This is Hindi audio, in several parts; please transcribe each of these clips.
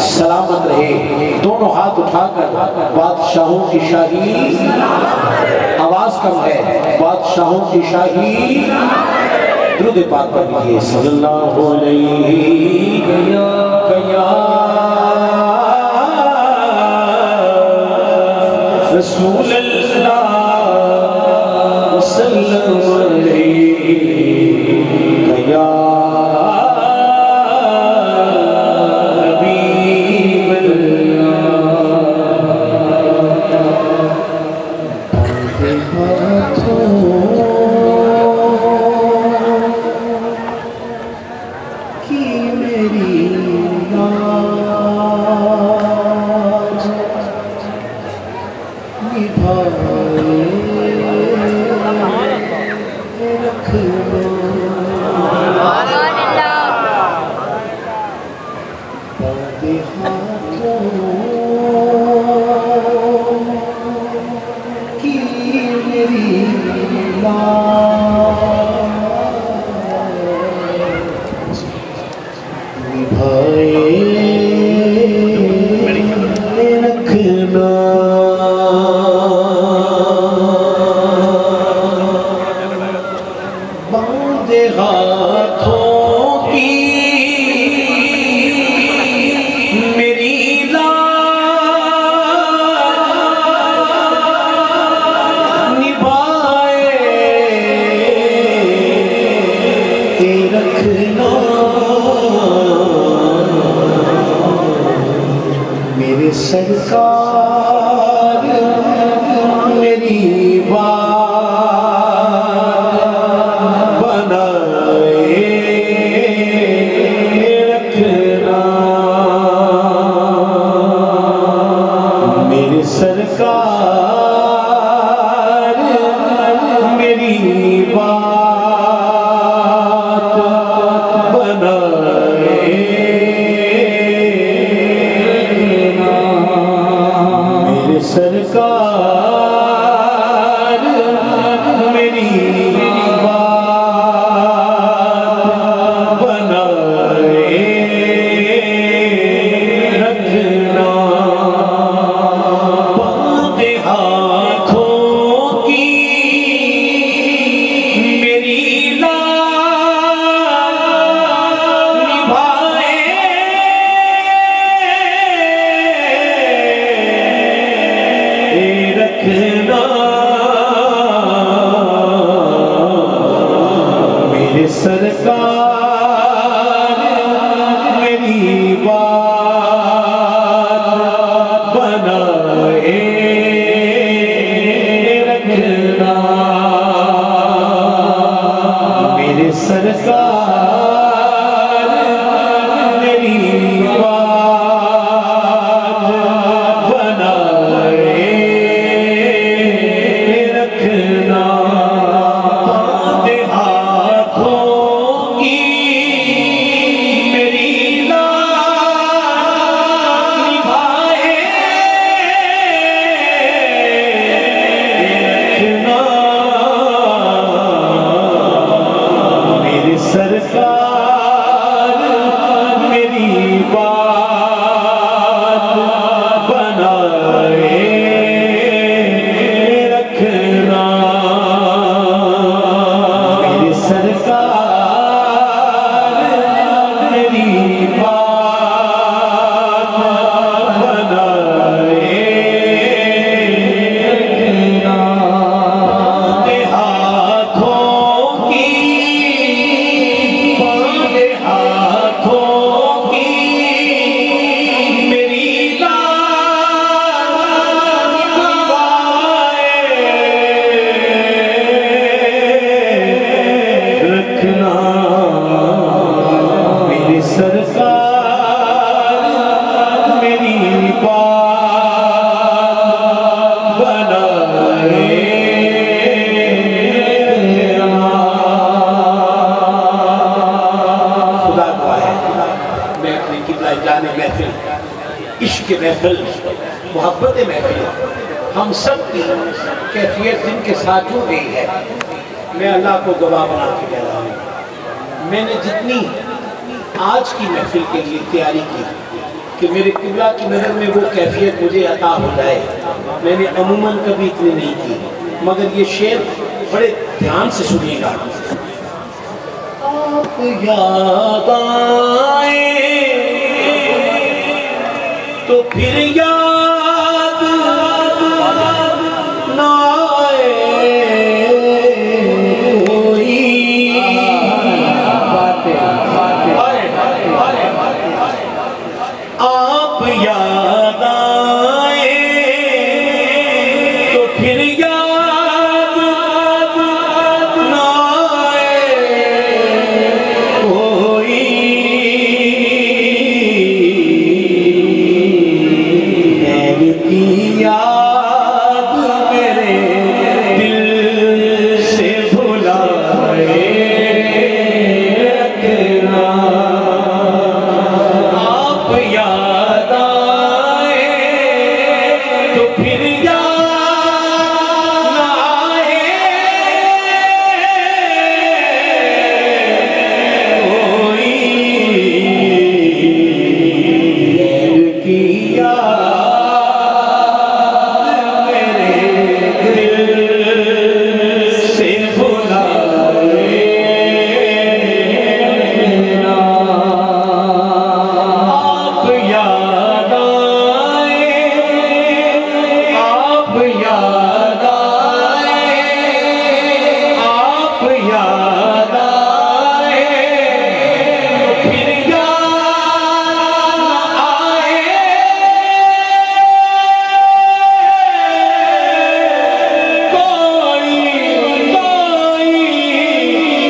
सलामत रहे। दोनों हाथ उठाकर बादशाहों की शाही, आवाज कम है, बादशाहों की शाही दुरूद पाक पढ़ लीजिए। सल्लल्लाहु अलैहि रसूल अल्लाह सल्लल्लाहु अलैहि या हबीब अल्लाह की मेरी लाज निभाए रखना बांधे हाथों की मेरी लाज निभाए रखना बांधे हाथों की मेरी लाज निभाए रखना मेरे सरकार मेरी बात बनाए रखना मेरे सरकार मेरी बात बनाए मेरे सरकार मेरी बात बनाए रखना बांधे हाथों की मेरी लाज निभाए रखना मेरे सरकार मेरी बात बनाए रखना मेरे सरकार मेरी बात बनाए रखना बांधे हाथों की मेरी लाज निभाए रखना मेरे सरकार मेरी बात बनाए रखना मेरे सरकार मेरी बात बनाए रखना बांधे हाथों की बांधे हाथों की मेरी लाज निभाए रखना मेरी सरकार मेरी बात बनाए खुदा दुआ है मैं अपनी किबला जाने महफिल इश्क महफिल मोहब्बत महफिल हम सब की कैफियत जिनके साथ जुड़ गई है, मैं अल्लाह को गवाह बना के कह रहा हूँ, मैंने जितनी आज की महफिल के लिए तैयारी की कि मेरे किबला की नज़र में वो कैफियत मुझे अता हो जाए। मैंने अमूमन कभी इतनी नहीं की, मगर ये शेर बड़े ध्यान से सुनिएगा। आप याद आए तो फिर याद ना आए कोई। आप याद आए तो फिर याद ना आए कोई। गैर की याद मेरे दिल से भुलाए रखना। आप याद आए तो फिर याद ना आए कोई। गैर की याद मेरे दिल से भुलाए रखना। आप याद आए, आप याद आए, आप याद आए फिर याद ना आए कोई।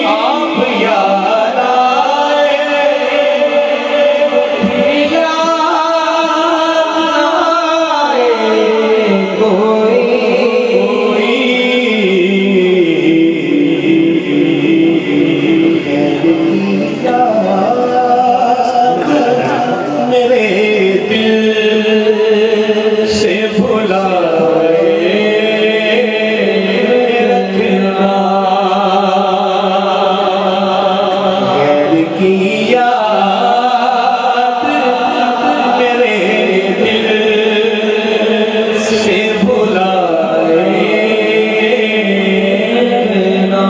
आप याद आए फिर याद ना आए कोई। मेरे दिल से भुलाए रखना। गैर की याद मेरे दिल से भुलाए रखना।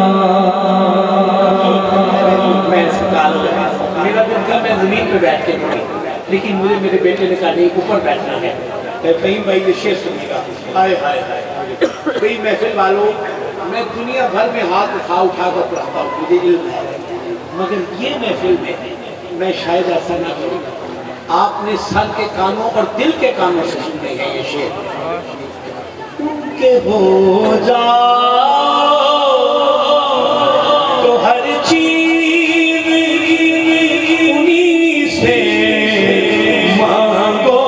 मैं मेरा दिल था मैं जमीन पे बैठ के पढ़ी, लेकिन मुझे मेरे बेटे ने कहा नहीं ऊपर बैठना है। कहीं भाई ये शेर सुनिएगा। हाय हाय हाय कई महफिल वालों, मैं दुनिया भर में हाथ उठा उठा कर पढ़ाता हूँ, मुझे इल्म है, मगर ये महफिल में मैं शायद ऐसा ना करूँ। आपने सर के कानों और दिल के कानों से सुने हैं ये शेर। उनके हो जाओ तो हर चीज उन्हीं से मांगो।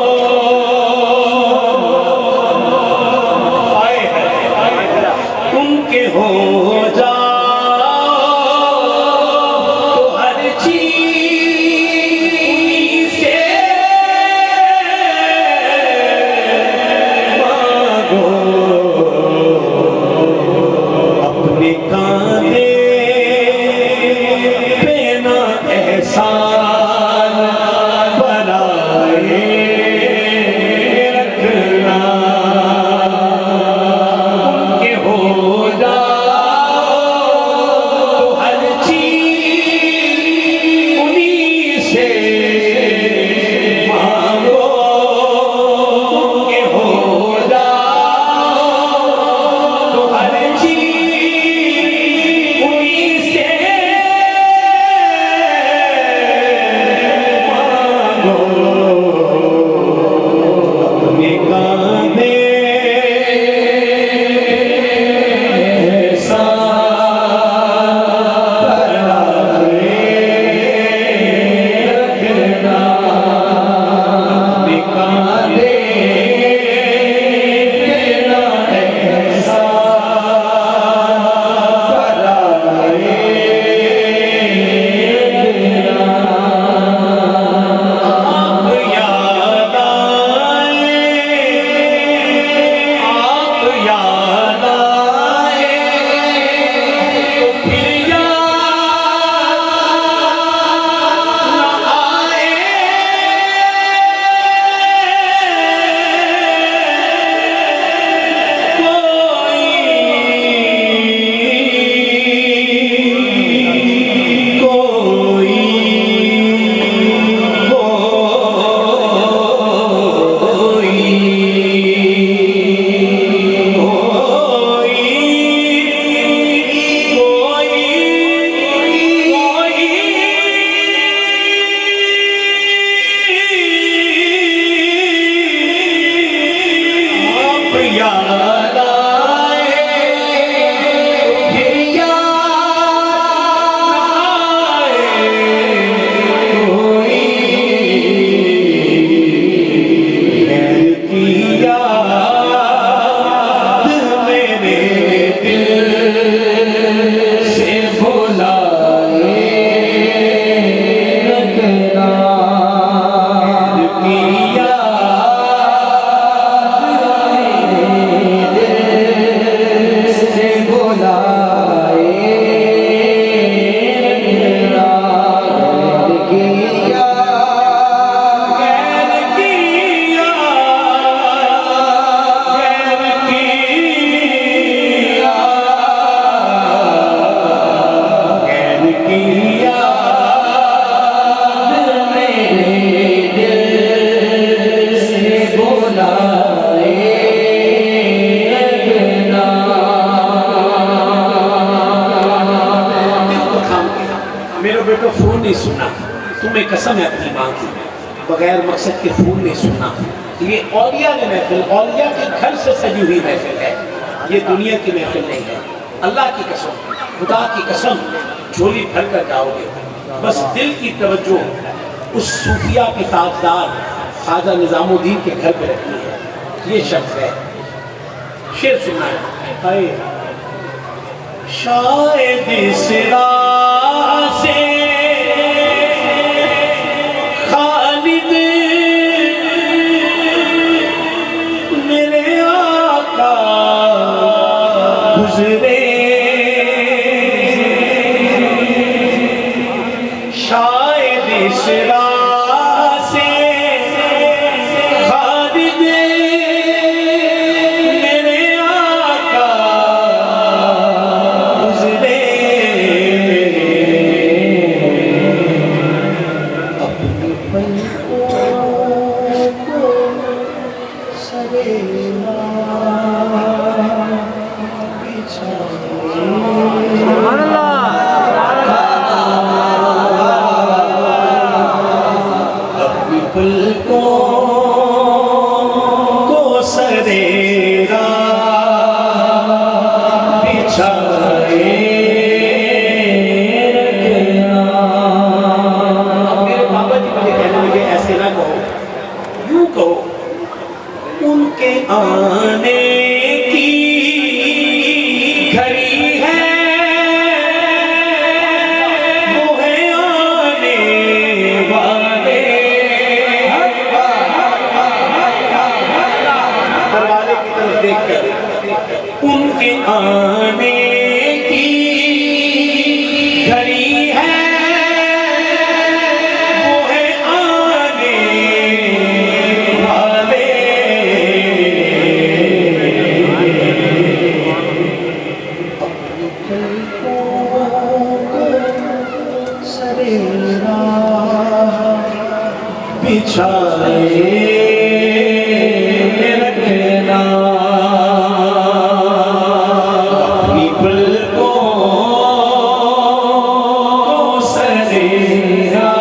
आए हैं उनके हो जाओ तो हर चीज उन्हीं से मांगो। तुम्हें कसम है अपनी माँ की, बगैर मकसद के फूल नहीं सुनना। ये औलिया की महफिल, औलिया के घर से सजी हुई महफिल है, ये दुनिया की महफिल नहीं है। अल्लाह की कसम, खुदा की कसम, झोली भर कर जाओगे। बस दिल की तवज्जो उस सूफिया के ताजदार ख्वाजा निजामुद्दीन के घर पे रखनी है। ये शख्स है, शेर सुनना है। शायद इस राह से खालिद मेरे आका गुजरे, शायद इस राह से खालिद मेरे आका गुजरे, अपनी पलकों को सरेना पलकों को सरेरा बिछाए रखना। मेरे बाबा जी मुझे कहने लगे ऐसे ना कहो, यूं कहो, उनके आने की घड़ी है, वो है आने वाले। दरवाजे की तरफ देखकर, उनके आने की घड़ी है, वो है आने वाले। अपनी पलकों को सरेरा बिछाए रखना, अपनी पलकों को सरेरा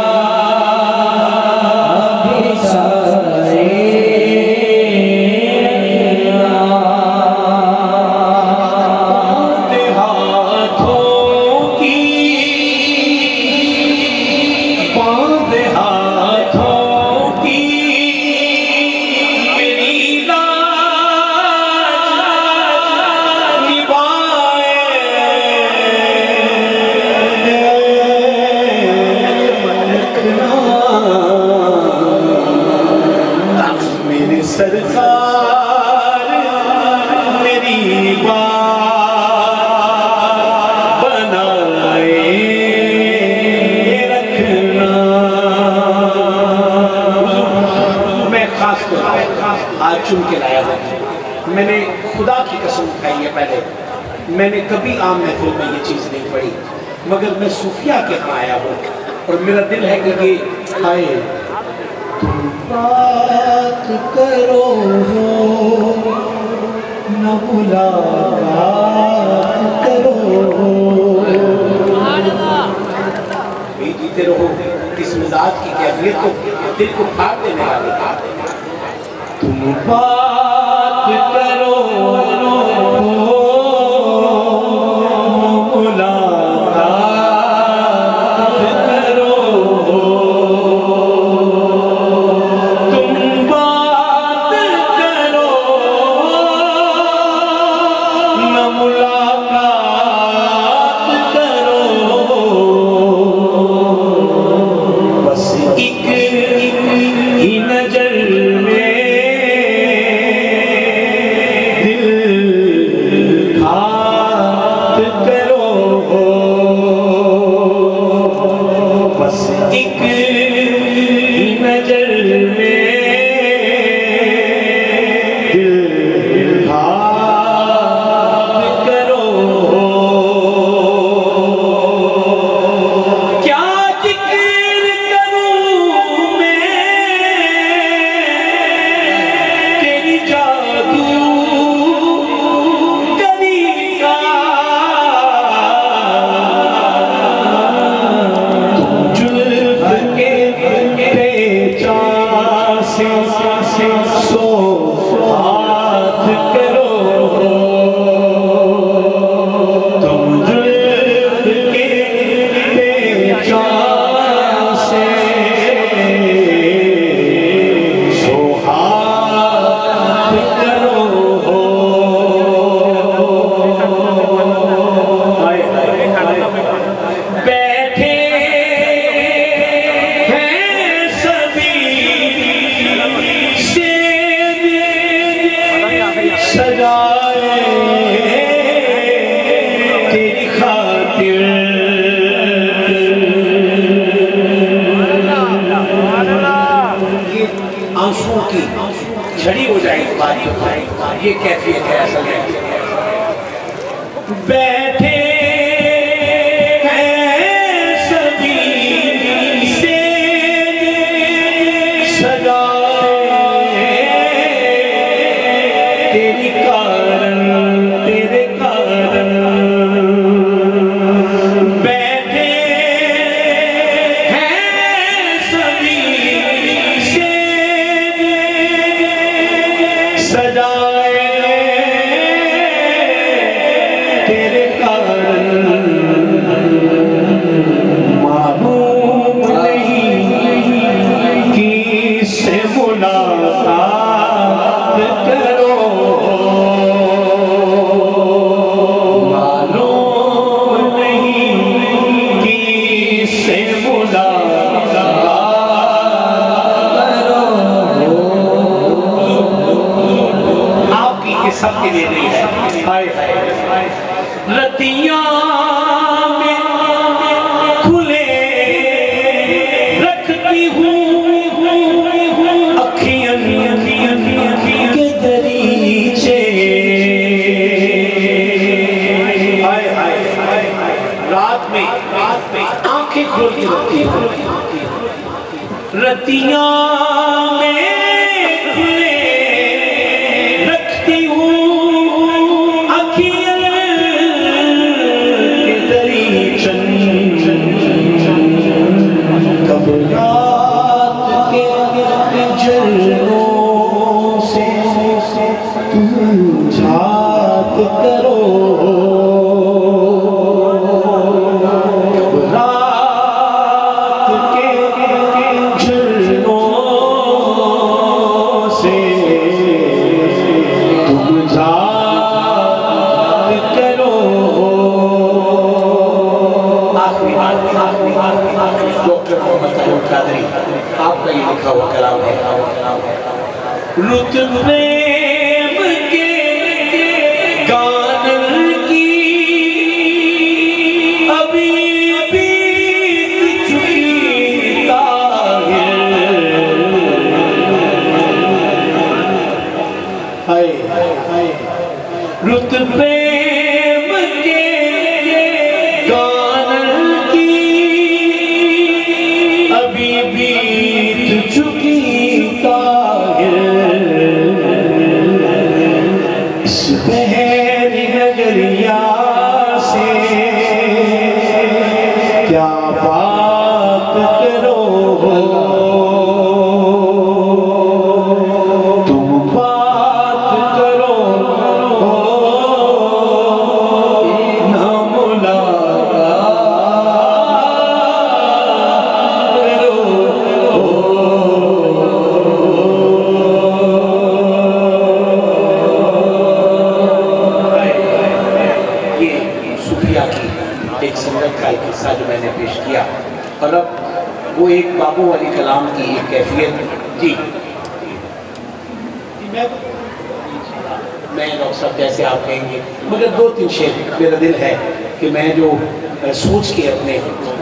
बिछाए रखना। हाथों की बांध हाथों की मेरी लाज निभाए, मेरे सरकार मेरी बात बनाए रखना। मैं खास तौर आज चुन के लाया हूँ, मैंने खुदा की कसम खाई है, पहले मैंने कभी आम महफिल में ये चीज़ नहीं पढ़ी, मगर मैं सूफिया के यहाँ आया हूँ और मेरा दिल है कि ये आए। तुम बात करो न मुलाकात करो, भी जीते रहो इस मिजाज की कैफियत को दिल को फाड़ देने वाली। तुम बात करो से सो हाथ करो, तुम जुल्फ के पेचान से सो हाथ करो। बैठे हैं सभी सजाए तेरी खातिर, ये आंसुओं की झड़ी हो जाएगी बात, ये कैफियत है असल में। बैठे हैं सभी से सजाए तेरी कारण, तेरे कारण। बैठे हैं सभी से सजाए तेरे कारण, मालूम नहीं किससे मुलाकात करो, मालूम नहीं किससे मुलाकात करो। आपकी ये सबके लिए नहीं है। हाय हाय रतियां में खुले रखती हूँ अखियां के दरीचे। हाय हाय रात में आंखें खोल के रखती हूँ, रतियां में खुले रखती हूँ अखियां के दरीचन। कब रात के जलनों से तुम झात करो, कब रात के जलनों से तुम झात करो। डॉक्टर मोहम्मद तैयब कादरी आपका ये लिखा हुआ कलाम है। रुत प्रेम के गानन की अभी बीत चुकी ताहिर, हाय हाय रुत प्रेम के गानन की अभी बीत चुकी ताहिर, इस बहरी नगरिया से क्या बात करो, तुम बात करो ना मुलाकात करो। ये सूफिया की एक संगत का एक हिस्सा जो मैंने पेश किया, और अब वो एक बाबू वाली कलाम की एक कैफियत। जी मैं डॉक्टर साहब जैसे आप कहेंगे, मगर दो तीन शेर मेरा दिल है कि मैं जो सोच के अपने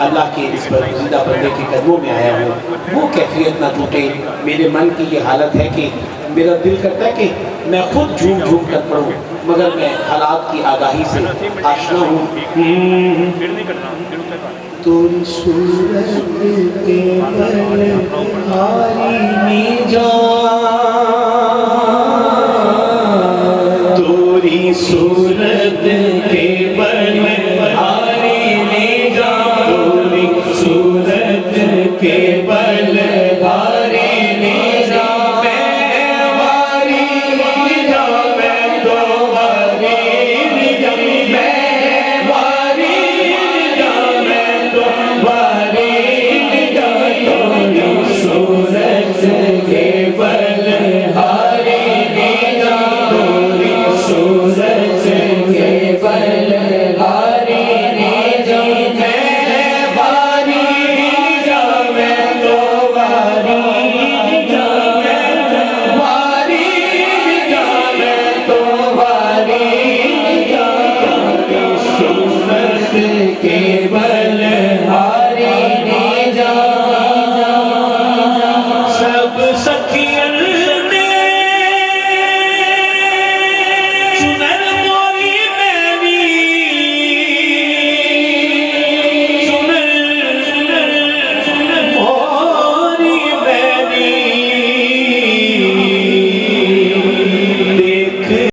अल्लाह के इस जिंदा बंदे के कदमों में आया हूँ, वो कैफियत ना टूटे। मेरे मन की ये हालत है कि मेरा दिल करता है कि मैं खुद झूम झूम कर पढ़ूँ, मगर मैं हालात की आगाही से आशना हूँ। तोरी सूरत के बल हारी में जा